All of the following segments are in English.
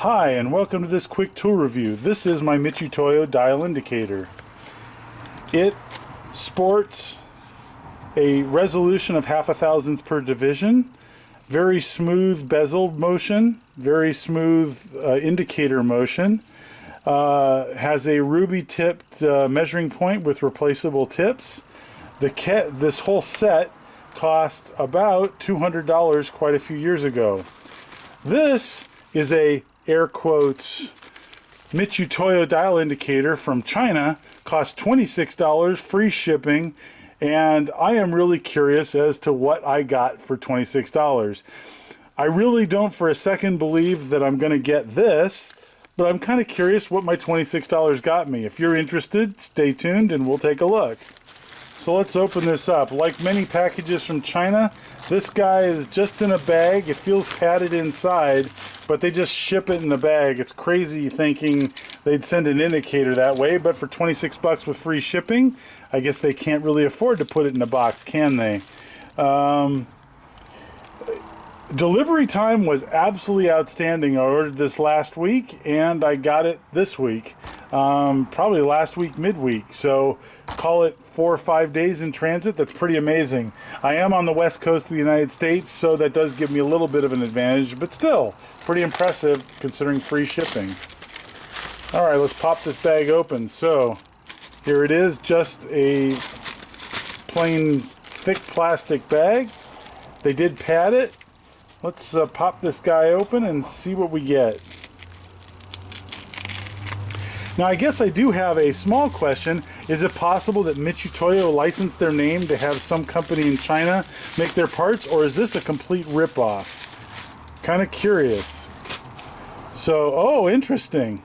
Hi, and welcome to this quick tool review. This is my Mitutoyo dial indicator. It sports a resolution of 1/2 thousandth per division, very smooth bezel motion, very smooth indicator motion, has a ruby tipped measuring point with replaceable tips. This whole set cost about $200 quite a few years ago. This is a air quotes Mitutoyo dial indicator from China, costs $26, free shipping, and I am really curious as to what I got for $26. I really don't for a second believe that I'm going to get this, but I'm kind of curious what my $26 got me. If you're interested, stay tuned and we'll take a look. So let's open this up. Like many packages from China, this guy is just in a bag. It feels padded inside, but they just ship it in the bag. It's crazy thinking they'd send an indicator that way, but for 26 bucks with free shipping, I guess they can't really afford to put it in a box, can they? Delivery time was absolutely outstanding. I ordered this last week and I got it this week. Probably last week midweek, so call it 4 or 5 days in transit. That's pretty amazing. I am on the west coast of the United States, so that does give me a little bit of an advantage, but still pretty impressive considering free shipping. All right, let's pop this bag open. So here it is, just a plain thick plastic bag. They did pad it. Let's pop this guy open and see what we get. Now, I guess I do have a small question. Is it possible that Mitutoyo licensed their name to have some company in China make their parts, or is this a complete ripoff? Kind of curious. So, oh, interesting.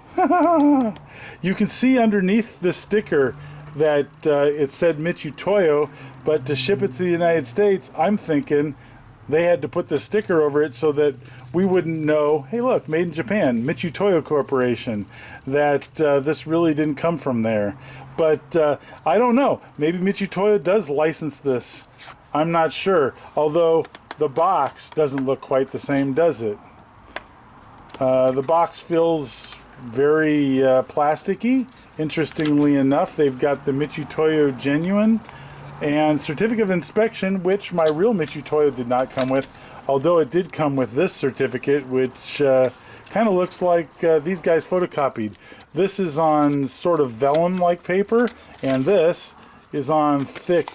You can see underneath the sticker that it said Mitutoyo, but to ship it to the United States, I'm thinking they had to put the sticker over it so that we wouldn't know, hey look, made in Japan, Mitutoyo Corporation, that this really didn't come from there. But I don't know, maybe Mitutoyo does license this. I'm not sure, although the box doesn't look quite the same, does it? The box feels very plasticky. Interestingly enough, they've got the Mitutoyo Genuine and certificate of inspection, which my real Mitutoyo did not come with, although it did come with this certificate, which kind of looks like these guys photocopied. This is on sort of vellum-like paper, and this is on thick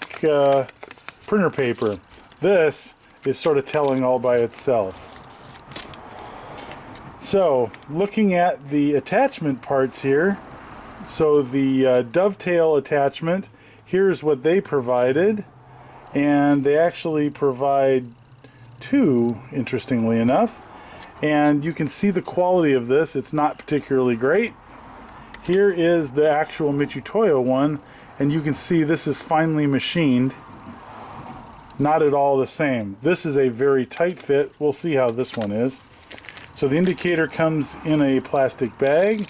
printer paper. This is sort of telling all by itself. So, looking at the attachment parts here, so the dovetail attachment, here's what they provided, and they actually provide two, interestingly enough, and you can see the quality of this. It's not particularly great. Here is the actual Mitutoyo one, and you can see this is finely machined, not at all the same. This is a very tight fit. We'll see how this one is. So the indicator comes in a plastic bag.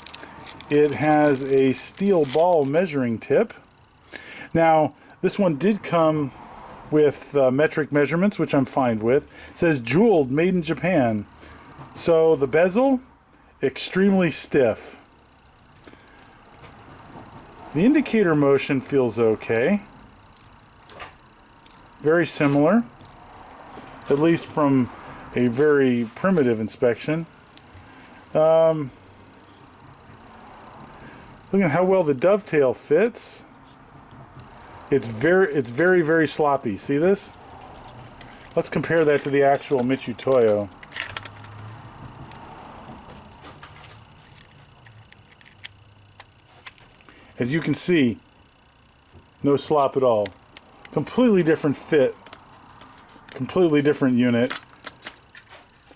It has a steel ball measuring tip. Now, this one did come with metric measurements, which I'm fine with. It says jeweled, made in Japan. So the bezel, extremely stiff. The indicator motion feels okay. Very similar, at least from a very primitive inspection. Look at how well the dovetail fits. It's very, very sloppy. See this? Let's compare that to the actual Mitutoyo. As you can see, no slop at all. Completely different fit. Completely different unit.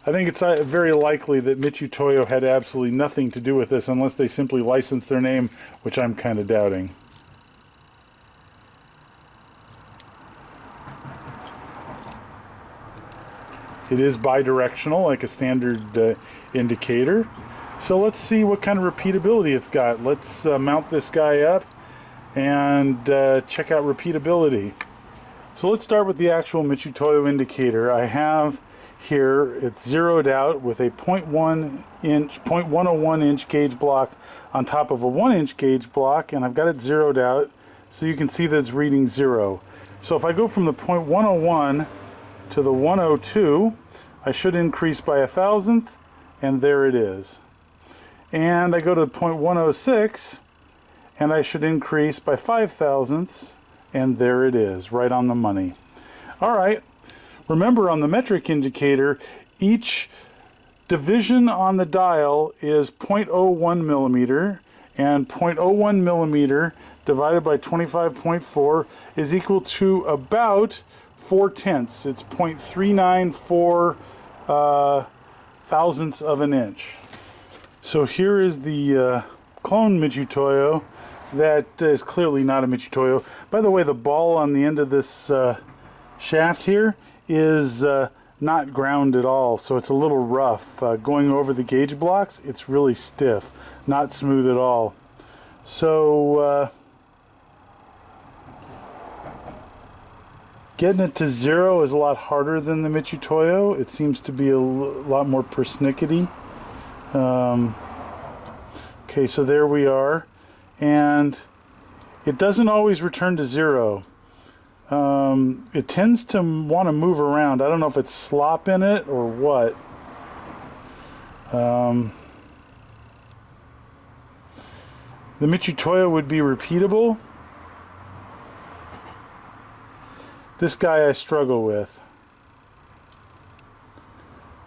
I think it's very likely that Mitutoyo had absolutely nothing to do with this unless they simply licensed their name, which I'm kind of doubting. It is bidirectional, like a standard indicator. So let's see what kind of repeatability it's got. Let's mount this guy up and check out repeatability. So let's start with the actual Mitutoyo indicator. I have here, it's zeroed out with a 0.101 inch gauge block on top of a 1 inch gauge block, and I've got it zeroed out so you can see that it's reading 0. So if I go from the 0.101 to the 102, I should increase by 1,000th, and there it is. And I go to 0.106, and I should increase by 5 thousandths, and there it is, right on the money. All right, remember on the metric indicator, each division on the dial is 0.01 millimeter, and 0.01 millimeter divided by 25.4 is equal to about 4/10. It's 0.394 thousandths of an inch. So here is the clone Mitutoyo that is clearly not a Mitutoyo. By the way, the ball on the end of this shaft here is not ground at all, so it's a little rough. Going over the gauge blocks, it's really stiff, not smooth at all. So getting it to 0 is a lot harder than the Mitutoyo. It seems to be a lot more persnickety. Okay, so there we are, and it doesn't always return to 0. It tends to want to move around. I don't know if it's slop in it or what. The Mitutoyo would be repeatable. This guy I struggle with.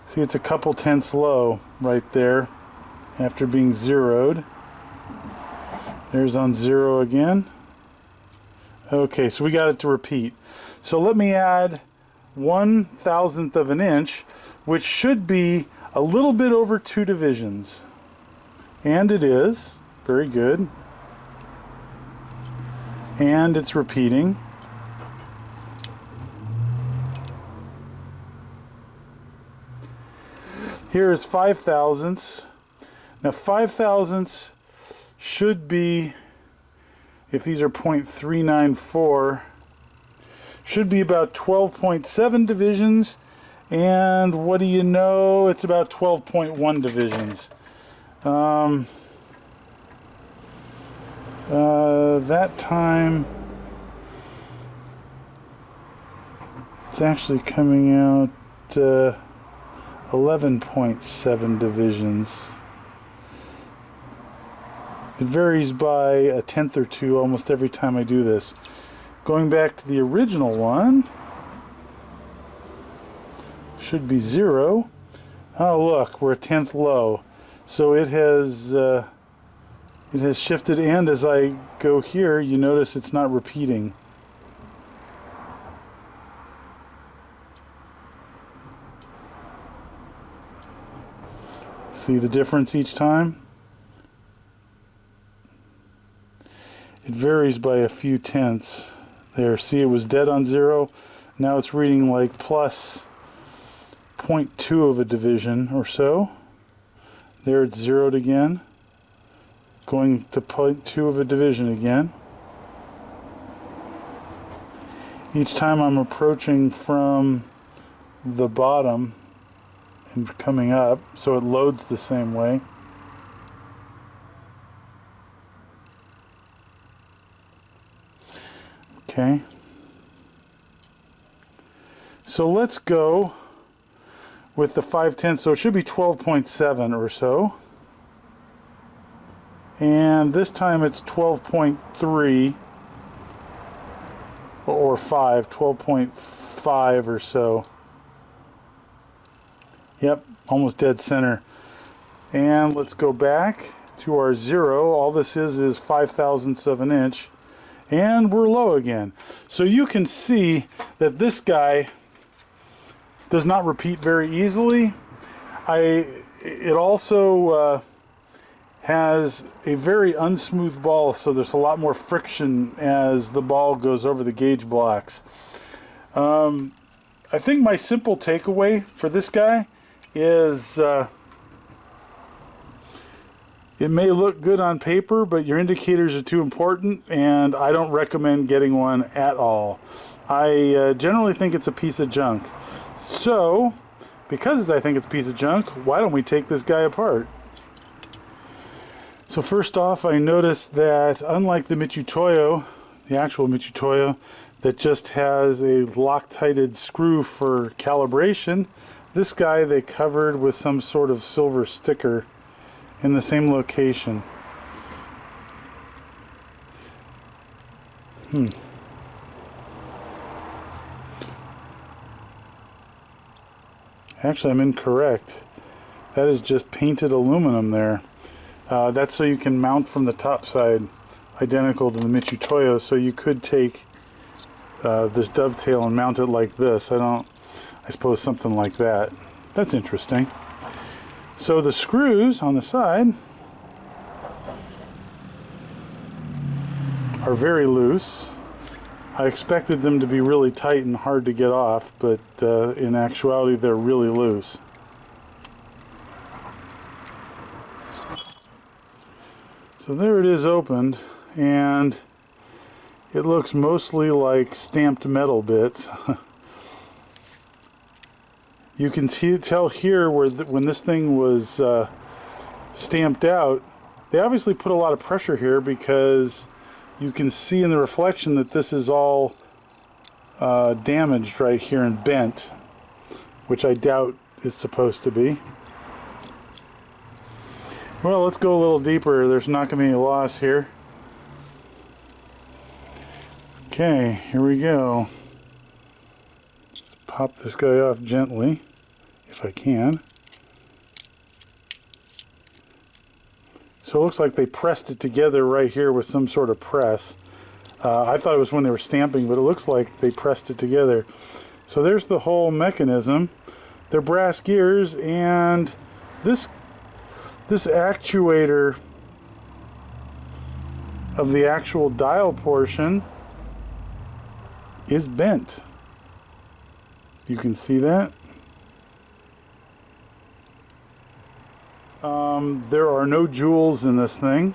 See, it's a couple tenths low right there after being zeroed. There's on 0 again. Okay, so we got it to repeat. So let me add 1,000th of an inch, which should be a little bit over 2 divisions. And it is. Very good. And it's repeating. Here is 5 thousandths. Now 5 thousandths should be, if these are 0.394, should be about 12.7 divisions, and what do you know, it's about 12.1 divisions. That time it's actually coming out 11.7 divisions. It varies by a tenth or two almost every time I do this. Going back to the original one, should be 0. Oh look, we're a tenth low. So it has shifted, and as I go here, you notice it's not repeating. See the difference each time? It varies by a few tenths. There, see, it was dead on 0. Now it's reading like plus 0.2 of a division or so. There it's zeroed again. Going to 0.2 of a division again. Each time I'm approaching from the bottom and coming up, so it loads the same way. Okay. So let's go with the 5/10, so it should be 12.7 or so. And this time it's 12.3 or 5, 12.5 or so. Yep, almost dead center. And let's go back to our 0. All this is 5 thousandths of an inch. And we're low again. So you can see that this guy does not repeat very easily. It also has a very unsmooth ball, so there's a lot more friction as the ball goes over the gauge blocks. I think my simple takeaway for this guy is It may look good on paper, but your indicators are too important, and I don't recommend getting one at all. I generally think it's a piece of junk. So, because I think it's a piece of junk, why don't we take this guy apart? So first off, I noticed that unlike the Mitutoyo, the actual Mitutoyo, that just has a Loctited screw for calibration, this guy they covered with some sort of silver sticker in the same location. Actually, I'm incorrect. That is just painted aluminum there. That's so you can mount from the top side, identical to the Mitutoyo. So you could take this dovetail and mount it like this. I suppose something like that. That's interesting. So the screws on the side are very loose. I expected them to be really tight and hard to get off, but in actuality they're really loose. So there it is opened, and it looks mostly like stamped metal bits. You can tell here where when this thing was stamped out, they obviously put a lot of pressure here, because you can see in the reflection that this is all damaged right here and bent, which I doubt is supposed to be. Well, let's go a little deeper. There's not going to be any loss here. Okay, here we go. Let's pop this guy off gently, if I can. So it looks like they pressed it together right here with some sort of press. I thought it was when they were stamping, but it looks like they pressed it together. So there's the whole mechanism. They're brass gears, and this actuator of the actual dial portion is bent. You can see that. There are no jewels in this thing.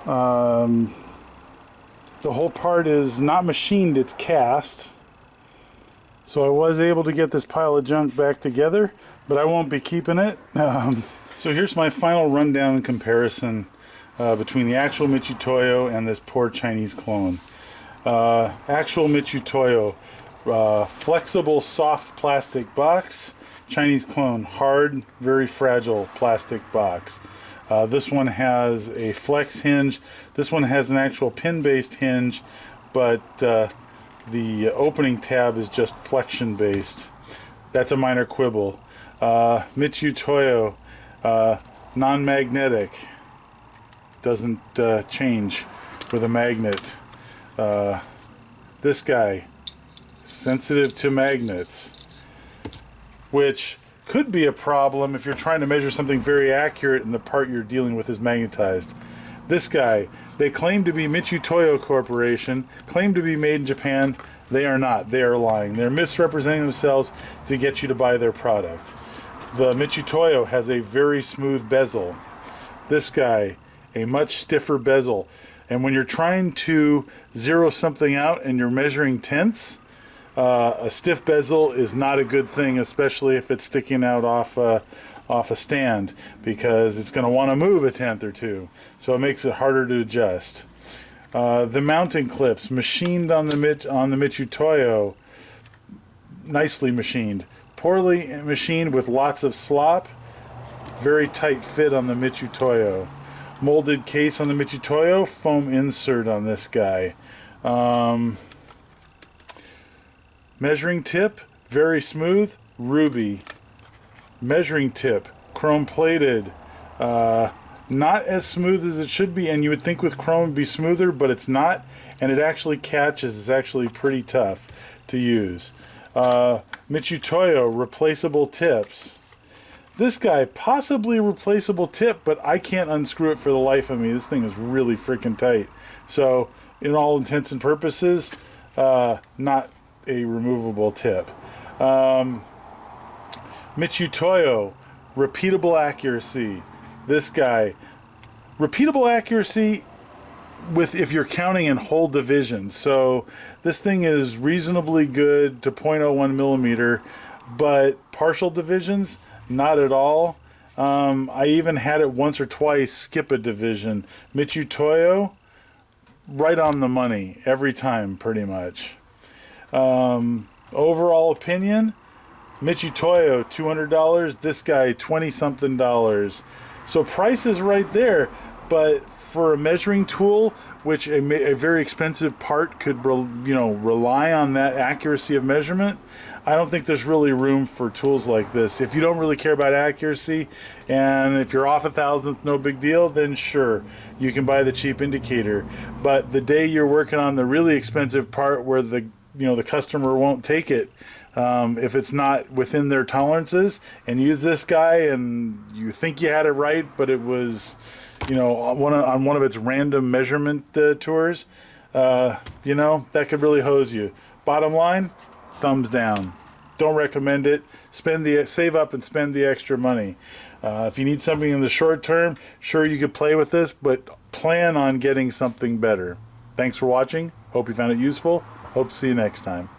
The whole part is not machined, it's cast. So I was able to get this pile of junk back together, but I won't be keeping it. So here's my final rundown and comparison between the actual Mitutoyo and this poor Chinese clone. Actual Mitutoyo, flexible, soft plastic box. Chinese clone, hard, very fragile plastic box. This one has a flex hinge. This one has an actual pin-based hinge, but the opening tab is just flexion-based. That's a minor quibble. Mitutoyo, non-magnetic, doesn't change with a magnet. This guy, sensitive to magnets, which could be a problem if you're trying to measure something very accurate and the part you're dealing with is magnetized. This guy, they claim to be Mitutoyo Corporation, claim to be made in Japan. They are not. They are lying. They're misrepresenting themselves to get you to buy their product. The Mitutoyo has a very smooth bezel. This guy, a much stiffer bezel. And when you're trying to zero something out and you're measuring tenths, a stiff bezel is not a good thing, especially if it's sticking out off a stand, because it's going to want to move a tenth or two. So it makes it harder to adjust. The mounting clips, machined on the Mitutoyo, nicely machined. Poorly machined with lots of slop, very tight fit on the Mitutoyo. Molded case on the Mitutoyo, foam insert on this guy. Measuring tip, very smooth, ruby. Measuring tip, chrome plated. Not as smooth as it should be, and you would think with chrome it'd be smoother, but it's not, and it actually catches. It's actually pretty tough to use. Mitutoyo, replaceable tips. This guy, possibly a replaceable tip, but I can't unscrew it for the life of me. This thing is really freaking tight. So, in all intents and purposes, not a removable tip. Mitutoyo, repeatable accuracy. This guy, Repeatable accuracy if you're counting in whole divisions. So this thing is reasonably good to 0.01 millimeter, but partial divisions, not at all. I even had it once or twice skip a division. Mitutoyo, right on the money every time, pretty much. Overall opinion, Mitutoyo $200, this guy $20-something. So price is right there, but for a measuring tool, which a very expensive part could rely on that accuracy of measurement, I don't think there's really room for tools like this. If you don't really care about accuracy, and if you're off a thousandth, no big deal, then sure, you can buy the cheap indicator. But the day you're working on the really expensive part where the customer won't take it, if it's not within their tolerances, and use this guy and you think you had it right, but it was on one of its random measurement tours, that could really hose you. Bottom line, thumbs down. Don't recommend it. Save up and spend the extra money. If you need something in the short term, sure, you could play with this, but plan on getting something better. Thanks for watching. Hope you found it useful. Hope to see you next time.